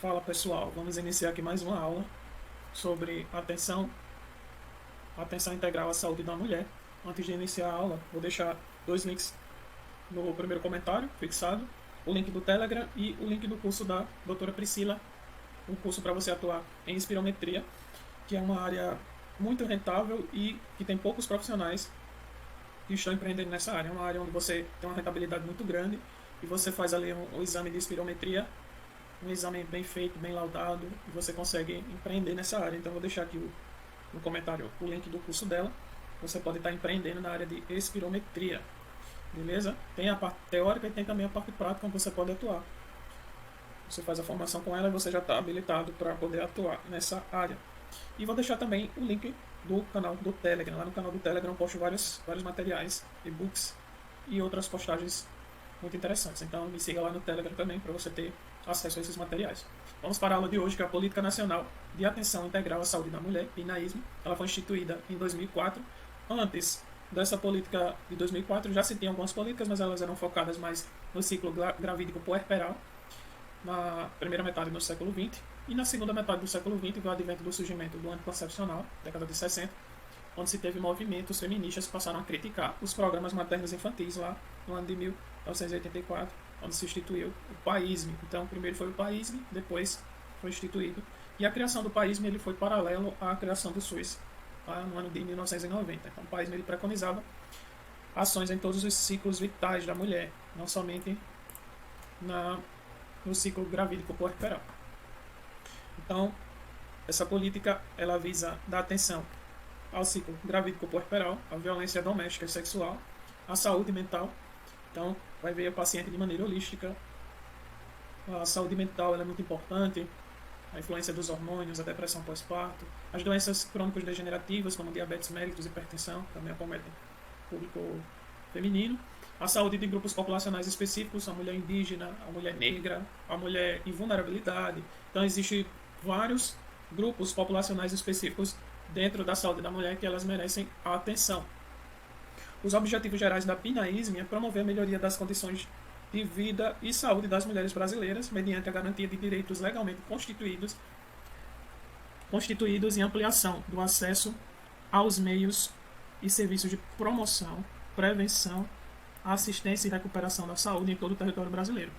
Fala pessoal, vamos iniciar aqui mais uma aula sobre atenção integral à saúde da mulher. Antes de iniciar a aula, vou deixar dois links no primeiro comentário fixado, o link do Telegram e o link do curso da doutora Priscila, um curso para você atuar em espirometria, que é uma área muito rentável e que tem poucos profissionais que estão empreendendo nessa área. É uma área onde você tem uma rentabilidade muito grande e você faz ali um exame de espirometria, um exame bem feito, bem laudado, e você consegue empreender nessa área. Então, vou deixar aqui no comentário o link do curso dela. Você pode estar empreendendo na área de espirometria, beleza? Tem a parte teórica e tem também a parte prática, onde você pode atuar. Você faz a formação com ela e você já está habilitado para poder atuar nessa área. E vou deixar também o link do canal do Telegram. Lá no canal do Telegram eu posto vários materiais, e-books e outras postagens muito interessantes. Então me siga lá no Telegram também para você ter acesso a esses materiais. Vamos para a aula de hoje, que é a Política Nacional de Atenção Integral à Saúde da Mulher, PNAISM. Ela foi instituída em 2004. Antes dessa política de 2004 já se tinha algumas políticas, mas elas eram focadas mais no ciclo gravídico puerperal, na primeira metade do século XX, e na segunda metade do século XX veio o advento do surgimento do anticoncepcional, década de 60, onde se teve movimentos feministas que passaram a criticar os programas maternos infantis lá no ano de 1984, onde se instituiu o PAISM. Então, primeiro foi o PAISM, depois foi instituído. E a criação do PAISM ele foi paralelo à criação do SUS, lá no ano de 1990. Então, o PAISM ele preconizava ações em todos os ciclos vitais da mulher, não somente no ciclo gravídico puerperal. Então, essa política ela visa dar atenção ao ciclo gravídico puerperal, à violência doméstica e sexual, à saúde mental. Então, vai ver o paciente de maneira holística. A saúde mental ela é muito importante, a influência dos hormônios, a depressão pós-parto, as doenças crônicas degenerativas, como diabetes mellitus e hipertensão, também acometem o público feminino. A saúde de grupos populacionais específicos, a mulher indígena, a mulher negra, a mulher em vulnerabilidade. Então, existem vários grupos populacionais específicos dentro da saúde da mulher que elas merecem a atenção. Os objetivos gerais da PNAISM é promover a melhoria das condições de vida e saúde das mulheres brasileiras, mediante a garantia de direitos legalmente constituídos e ampliação do acesso aos meios e serviços de promoção, prevenção, assistência e recuperação da saúde em todo o território brasileiro.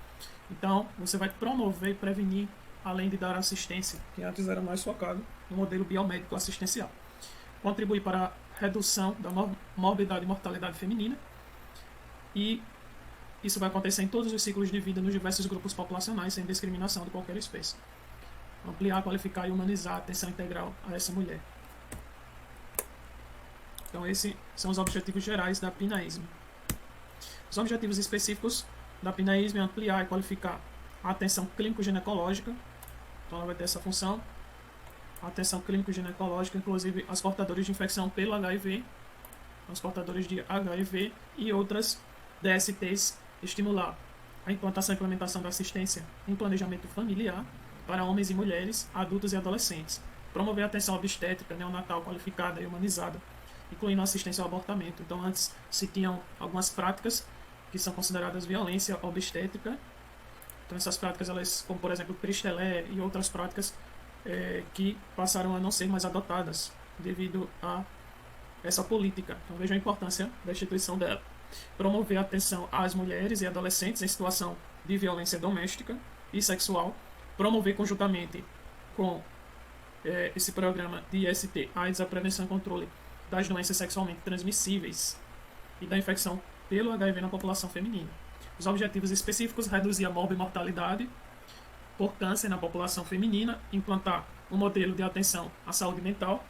Então, você vai promover e prevenir, além de dar assistência, que antes era mais focado no modelo biomédico assistencial. Contribuir para a redução da morbidade e mortalidade feminina, e isso vai acontecer em todos os ciclos de vida nos diversos grupos populacionais, sem discriminação de qualquer espécie. Ampliar, qualificar e humanizar a atenção integral a essa mulher. Então, esses são os objetivos gerais da PNAISM. Os objetivos específicos da PNAISM é ampliar e qualificar a atenção clínico-ginecológica. Então, ela vai ter essa função. A atenção clínico-ginecológica, inclusive as portadoras de infecção pelo HIV, os portadores de HIV e outras DSTs. Estimular a implantação e implementação da assistência em planejamento familiar para homens e mulheres, adultos e adolescentes. Promover a atenção obstétrica neonatal qualificada e humanizada, incluindo assistência ao abortamento. Então, antes se tinham algumas práticas que são consideradas violência obstétrica. Então, essas práticas, elas, como por exemplo, Pristelé e outras práticas que passaram a não ser mais adotadas devido a essa política. Então, veja a importância da instituição dela. Promover a atenção às mulheres e adolescentes em situação de violência doméstica e sexual. Promover conjuntamente com esse programa de IST, AIDS, a prevenção e controle das doenças sexualmente transmissíveis e da infecção pelo HIV na população feminina. Os objetivos específicos: reduzir a morbimortalidade por câncer na população feminina, implantar um modelo de atenção à saúde mental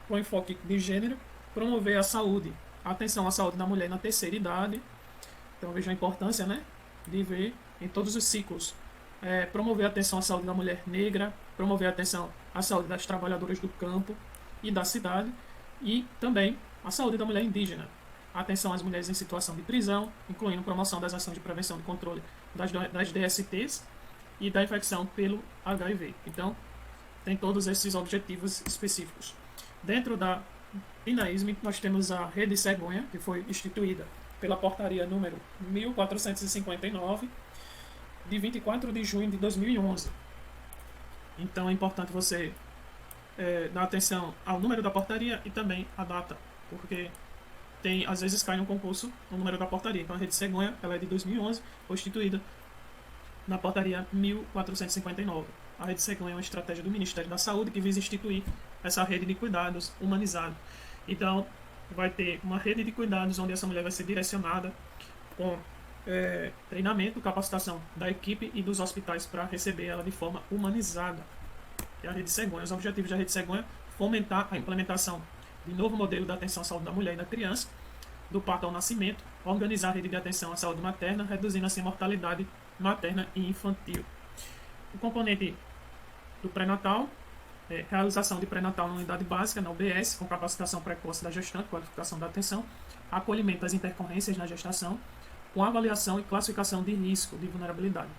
com enfoque de gênero, promover a saúde, a atenção à saúde da mulher na terceira idade. Então, veja a importância, né, de ver em todos os ciclos. Promover a atenção à saúde da mulher negra, promover a atenção à saúde das trabalhadoras do campo e da cidade, e também a saúde da mulher indígena. A atenção às mulheres em situação de prisão, incluindo promoção das ações de prevenção e controle das DSTs e da infecção pelo HIV. Então, tem todos esses objetivos específicos. Dentro da PNAISM, nós temos a Rede Cegonha, que foi instituída pela portaria número 1459, de 24 de junho de 2011. Então é importante você dar atenção ao número da portaria e também à data, porque às vezes cai no concurso o número da portaria. Então a Rede Cegonha, ela é de 2011, foi instituída na portaria 1459. A Rede Cegonha é uma estratégia do Ministério da Saúde que visa instituir essa rede de cuidados humanizado. Então vai ter uma rede de cuidados onde essa mulher vai ser direcionada com treinamento, capacitação da equipe e dos hospitais para receber ela de forma humanizada. E a Rede Cegonha, os objetivos da Rede Cegonha: fomentar a implementação de novo modelo da atenção à saúde da mulher e da criança, do parto ao nascimento, organizar a rede de atenção à saúde materna, reduzindo assim a mortalidade materna e infantil. O componente do pré-natal, realização de pré-natal na unidade básica, na UBS, com capacitação precoce da gestante, qualificação da atenção, acolhimento das intercorrências na gestação, com avaliação e classificação de risco de vulnerabilidade.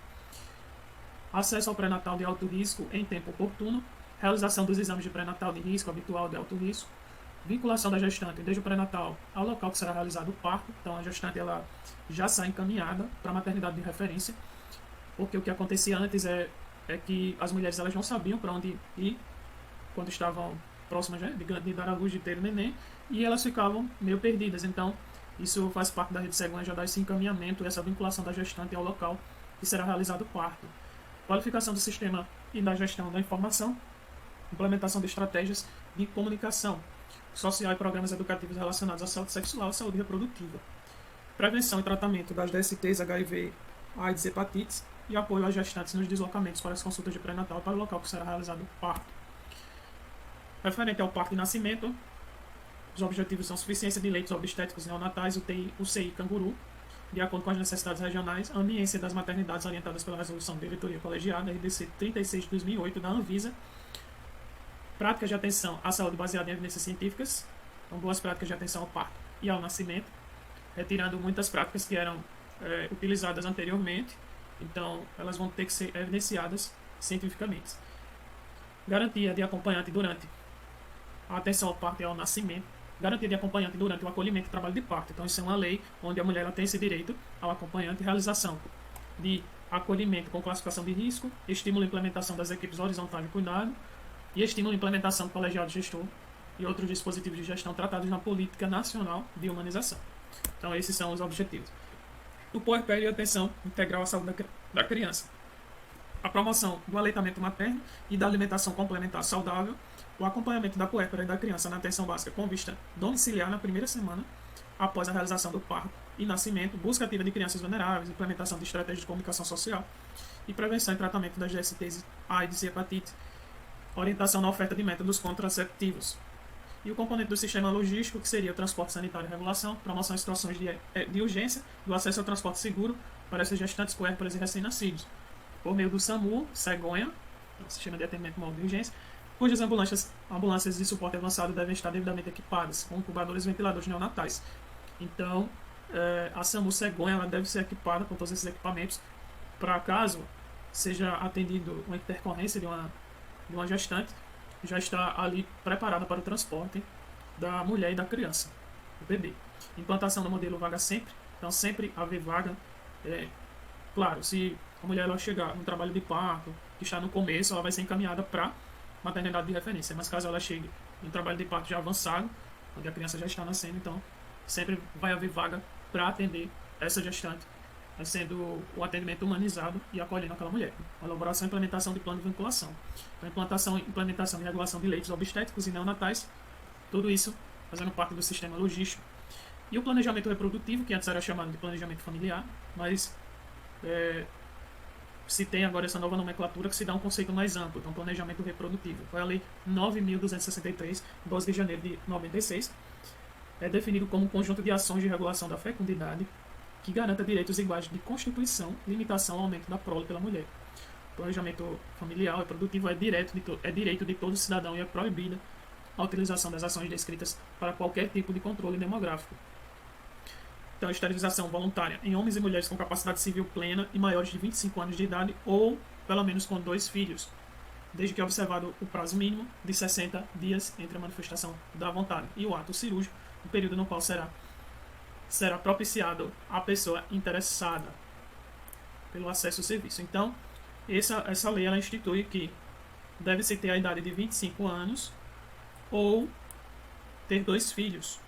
Acesso ao pré-natal de alto risco em tempo oportuno, realização dos exames de pré-natal de risco habitual de alto risco, vinculação da gestante desde o pré-natal ao local que será realizado o parto. Então a gestante ela já sai encaminhada para a maternidade de referência, porque o que acontecia antes é que as mulheres elas não sabiam para onde ir quando estavam próximas de dar à luz, de ter o neném, e elas ficavam meio perdidas. Então isso faz parte da Rede Cegonha, já dá esse encaminhamento, essa vinculação da gestante ao local que será realizado o parto. Qualificação do sistema e da gestão da informação, implementação de estratégias de comunicação social e programas educativos relacionados à saúde sexual e saúde reprodutiva, prevenção e tratamento das DSTs, HIV, AIDS e hepatites, e apoio às gestantes nos deslocamentos para as consultas de pré-natal para o local que será realizado o parto. Referente ao parto e nascimento, os objetivos são suficiência de leitos obstétricos neonatais, UCI canguru, de acordo com as necessidades regionais, a ambiência das maternidades orientadas pela resolução de diretoria colegiada, RDC 36 de 2008, da Anvisa, práticas de atenção à saúde baseada em evidências científicas, então boas práticas de atenção ao parto e ao nascimento, retirando muitas práticas que eram utilizadas anteriormente, então elas vão ter que ser evidenciadas cientificamente. Garantia de acompanhante durante a atenção ao parto e ao nascimento, garantia de acompanhante durante o acolhimento e trabalho de parto. Então isso é uma lei onde a mulher ela tem esse direito ao acompanhante, realização de acolhimento com classificação de risco, estímulo e implementação das equipes horizontais de cuidado e estímulo e implementação do colegiado gestor e outros dispositivos de gestão tratados na Política Nacional de Humanização. Então esses são os objetivos. O puerpério e atenção integral à saúde da criança. A promoção do aleitamento materno e da alimentação complementar saudável, o acompanhamento da puérpera e da criança na atenção básica com vista domiciliar na primeira semana, após a realização do parto e nascimento, busca ativa de crianças vulneráveis, implementação de estratégias de comunicação social e prevenção e tratamento das DSTs, AIDS e hepatite, orientação na oferta de métodos contraceptivos. E o componente do sistema logístico, que seria o transporte sanitário e regulação, promoção em situações de urgência, do acesso ao transporte seguro para essas gestantes, puérperas e recém-nascidos, por meio do SAMU, Cegonha, o Sistema de Atendimento Móvel de Urgência, cujas ambulâncias de suporte avançado devem estar devidamente equipadas, com incubadores e ventiladores neonatais. Então, a SAMU Cegonha ela deve ser equipada com todos esses equipamentos, para caso seja atendido uma intercorrência de uma gestante, já está ali preparada para o transporte da mulher e da criança, do bebê. Implantação do modelo vaga sempre, então sempre haver vaga. Claro, se a mulher ela chegar no trabalho de parto, que está no começo, ela vai ser encaminhada para maternidade de referência. Mas caso ela chegue em trabalho de parto já avançado, onde a criança já está nascendo, então sempre vai haver vaga para atender essa gestante, sendo o atendimento humanizado e acolhendo aquela mulher. A elaboração e implementação de plano de vinculação. Então, implementação e regulação de leitos obstétricos e neonatais, tudo isso fazendo parte do sistema logístico. E o planejamento reprodutivo, que antes era chamado de planejamento familiar, mas se tem agora essa nova nomenclatura que se dá um conceito mais amplo, então planejamento reprodutivo. Foi a Lei 9.263, 12 de janeiro de 96, é definido como um conjunto de ações de regulação da fecundidade que garanta direitos iguais de constituição, limitação ao aumento da prole pela mulher. O planejamento familiar reprodutivo é direito de todo cidadão e é proibida a utilização das ações descritas para qualquer tipo de controle demográfico. Então, esterilização voluntária em homens e mulheres com capacidade civil plena e maiores de 25 anos de idade ou, pelo menos, com 2 filhos, desde que observado o prazo mínimo de 60 dias entre a manifestação da vontade e o ato cirúrgico, o período no qual será propiciado à pessoa interessada pelo acesso ao serviço. Então, essa lei ela institui que deve-se ter a idade de 25 anos ou ter 2 filhos.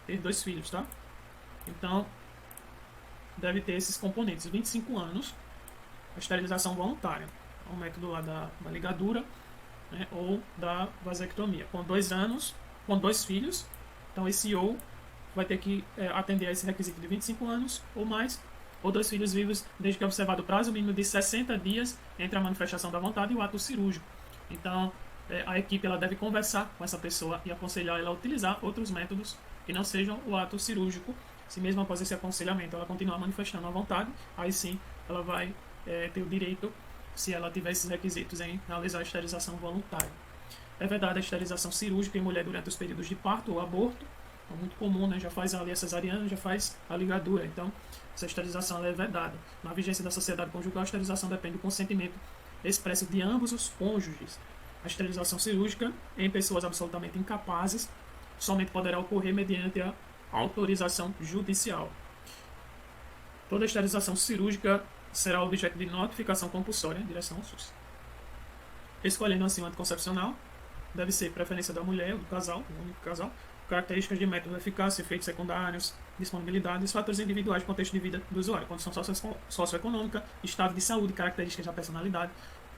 Ter 2 filhos, tá? Então, deve ter esses componentes. 25 anos, a esterilização voluntária. É o método lá da ligadura, né, ou da vasectomia. Com 2 anos, com 2 filhos, então esse ou vai ter que atender a esse requisito de 25 anos ou mais, ou 2 filhos vivos, desde que observado o prazo mínimo de 60 dias entre a manifestação da vontade e o ato cirúrgico. Então, a equipe ela deve conversar com essa pessoa e aconselhar ela a utilizar outros métodos que não sejam o ato cirúrgico. Se mesmo após esse aconselhamento ela continuar manifestando a vontade, aí sim ela vai ter o direito, se ela tiver esses requisitos, em realizar a esterilização voluntária. É verdade a esterilização cirúrgica em mulher durante os períodos de parto ou aborto, é muito comum, né? Já faz ali a cesariana, já faz a ligadura, então essa esterilização é vedada. Na vigência da sociedade conjugal, a esterilização depende do consentimento expresso de ambos os cônjuges. A esterilização cirúrgica em pessoas absolutamente incapazes somente poderá ocorrer mediante a autorização judicial. Toda esterilização cirúrgica será objeto de notificação compulsória em direção ao SUS. Escolhendo assim o anticoncepcional, deve ser preferência da mulher ou do casal, do único casal, características de método, eficácia, efeitos secundários, disponibilidade, os fatores individuais, contexto de vida do usuário, condição socioeconômica, estado de saúde, características da personalidade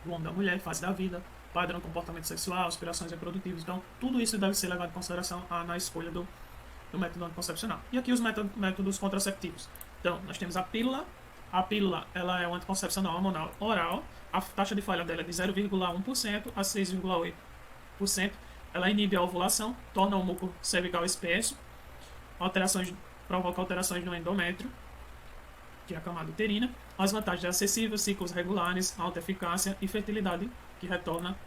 do homem e da mulher, fase da vida, padrão de comportamento sexual, aspirações reprodutivas. Então, tudo isso deve ser levado em consideração na escolha do método anticoncepcional. E aqui os métodos contraceptivos. Então, nós temos a pílula. A pílula ela é um anticoncepcional hormonal oral. A taxa de falha dela é de 0,1% a 6,8%. Ela inibe a ovulação, torna o muco cervical espesso, provoca alterações no endométrio, que é a camada uterina. As vantagens é acessível, ciclos regulares, alta eficácia e fertilidade, que retorna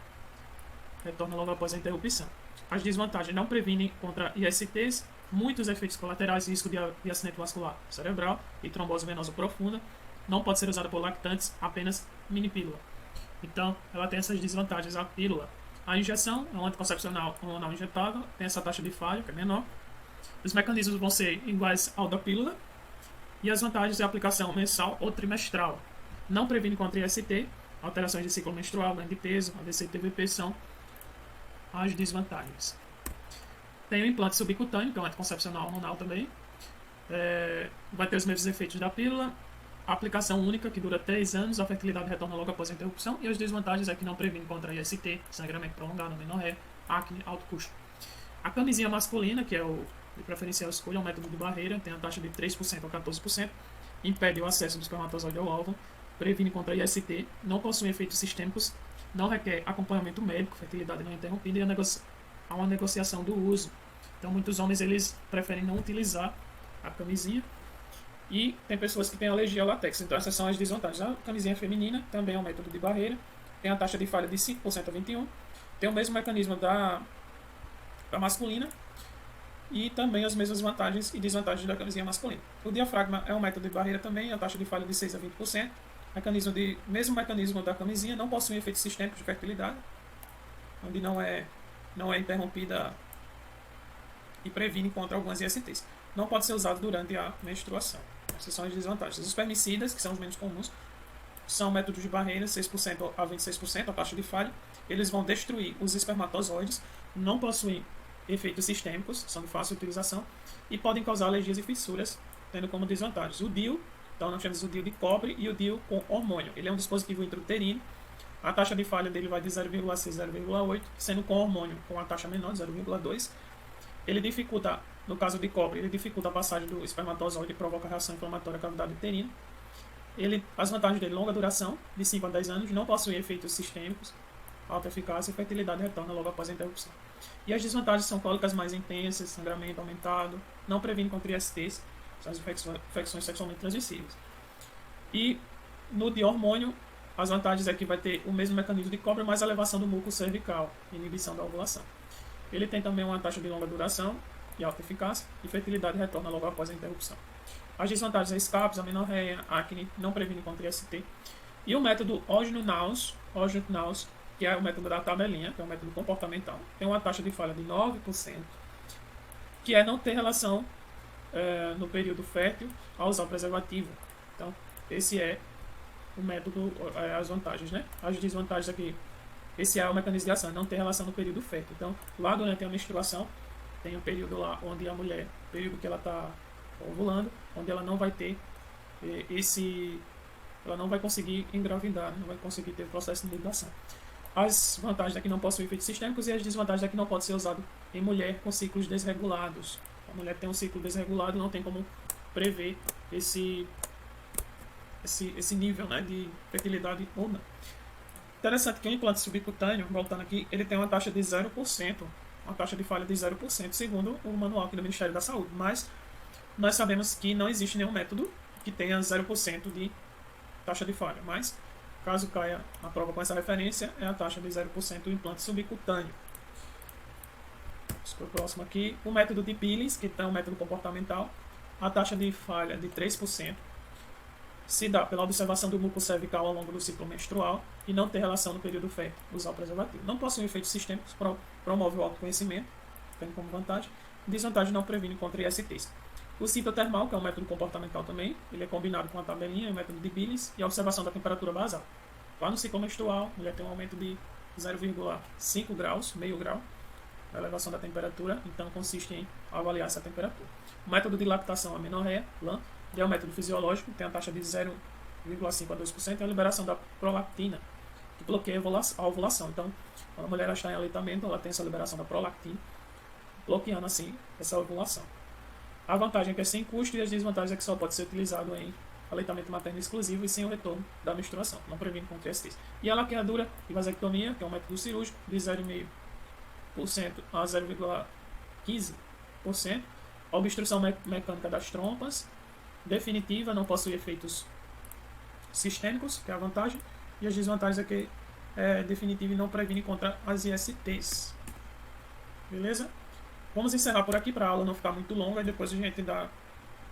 logo após a interrupção. As desvantagens não previnem contra ISTs, muitos efeitos colaterais, risco de acidente vascular cerebral e trombose venosa profunda. Não pode ser usada por lactantes, apenas mini pílula. Então, ela tem essas desvantagens, a pílula. A injeção é um anticoncepcional hormonal injetável, tem essa taxa de falha, que é menor. Os mecanismos vão ser iguais ao da pílula. E as vantagens é a aplicação mensal ou trimestral. Não previne contra IST, alterações de ciclo menstrual, ganho de peso, AVC e TVP são as desvantagens. Tem o implante subcutâneo, que é um anticoncepcional hormonal também. Vai ter os mesmos efeitos da pílula. A aplicação única, que dura 3 anos, a fertilidade retorna logo após a interrupção. E as desvantagens é que não previne contra IST, sangramento prolongado, amenorreia, acne, alto custo. A camisinha masculina, que é o de preferencial escolha, é um método de barreira, tem a taxa de 3% a 14%, impede o acesso do espermatozoide ao óvulo, previne contra IST, não possui efeitos sistêmicos, não requer acompanhamento médico, fertilidade não interrompida e há uma negociação do uso. Então muitos homens eles preferem não utilizar a camisinha e tem pessoas que têm alergia ao látex, então essas são as desvantagens. A camisinha feminina também é um método de barreira, tem a taxa de falha de 5% a 21%, tem o mesmo mecanismo da masculina e também as mesmas vantagens e desvantagens da camisinha masculina. O diafragma é um método de barreira também, a taxa de falha de 6% a 20%, mesmo mecanismo da camisinha, não possui efeitos sistêmicos de fertilidade, onde não é interrompida e previne contra algumas ISTs. Não pode ser usado durante a menstruação. Essas são as desvantagens. Os permicidas, que são os menos comuns, são métodos de barreira, 6% a 26%, a taxa de falha. Eles vão destruir os espermatozoides, não possuem efeitos sistêmicos, são de fácil utilização e podem causar alergias e fissuras, tendo como desvantagens o DIU. Então nós temos o DIU de cobre e o DIU com hormônio. Ele é um dispositivo intrauterino. A taxa de falha dele vai de 0,6 a 0,8, sendo com hormônio com a taxa menor, de 0,2. Ele dificulta, no caso de cobre, ele dificulta a passagem do espermatozoide e provoca reação inflamatória à cavidade uterina. As vantagens dele, longa duração, de 5 a 10 anos, não possui efeitos sistêmicos, alta eficácia e fertilidade retorna logo após a interrupção. E as desvantagens são cólicas mais intensas, sangramento aumentado, não previne contra ISTs, são as infecções sexualmente transmissíveis. E no de hormônio, as vantagens é que vai ter o mesmo mecanismo de cobre, mas a elevação do muco cervical, inibição da ovulação. Ele tem também uma taxa de longa duração e alta eficácia, e fertilidade retorna logo após a interrupção. As desvantagens é escapes, amenorreia, acne, não previne contra IST. E o método Ogno-Naus, que é o método da tabelinha, que é um método comportamental, tem uma taxa de falha de 9%, que é não ter relação no período fértil ao usar o preservativo. Então, esse é o método, as vantagens, né? As desvantagens aqui esse é o mecanismo de ação, não tem relação no período fértil. Então, lá durante a menstruação, tem um período lá onde a mulher, período que ela está ovulando, onde ela não vai ter ela não vai conseguir engravidar, não vai conseguir ter o processo de nidificação. As vantagens é que não possui efeitos sistêmicos e as desvantagens é que não pode ser usado em mulher com ciclos desregulados. A mulher tem um ciclo desregulado, não tem como prever esse nível, né, de fertilidade ou não. Interessante que o implante subcutâneo, voltando aqui, ele tem uma taxa de 0%, uma taxa de falha de 0%, segundo o manual aqui do Ministério da Saúde. Mas nós sabemos que não existe nenhum método que tenha 0% de taxa de falha. Mas, caso caia na prova com essa referência, é a taxa de 0% do implante subcutâneo. Vamos para o próximo aqui. O método de Billings, que é um método comportamental, a taxa de falha de 3%. Se dá pela observação do muco cervical ao longo do ciclo menstrual e não ter relação no período fértil usar o preservativo. Não possui efeitos sistêmicos, promove o autoconhecimento, tem como vantagem. Desvantagem, não previne contra ISTs. O citotermal, que é um método comportamental também, ele é combinado com a tabelinha, o método de Billings e a observação da temperatura basal. Lá no ciclo menstrual, a mulher tem um aumento de 0,5 graus, meio grau, a elevação da temperatura, então consiste em avaliar essa temperatura. O método de lactação, amenorreia, LAM, é um método fisiológico, tem a taxa de 0,5 a 2% e a liberação da prolactina, que bloqueia a ovulação. Então, quando a mulher está em aleitamento, ela tem essa liberação da prolactina, bloqueando assim essa ovulação. A vantagem é que é sem custo e as desvantagens é que só pode ser utilizado em aleitamento materno exclusivo e sem o retorno da menstruação, não previne contra ISTs. E a laqueadura e vasectomia, que é um método cirúrgico, de 0,5% a 0,15%. A obstrução mecânica das trompas, definitiva, não possui efeitos sistêmicos, que é a vantagem, e as desvantagens é que é definitiva e não previne contra as ISTs. Beleza? Vamos encerrar por aqui para a aula não ficar muito longa e depois a gente dá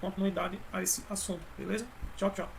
continuidade a esse assunto. Beleza? Tchau, tchau.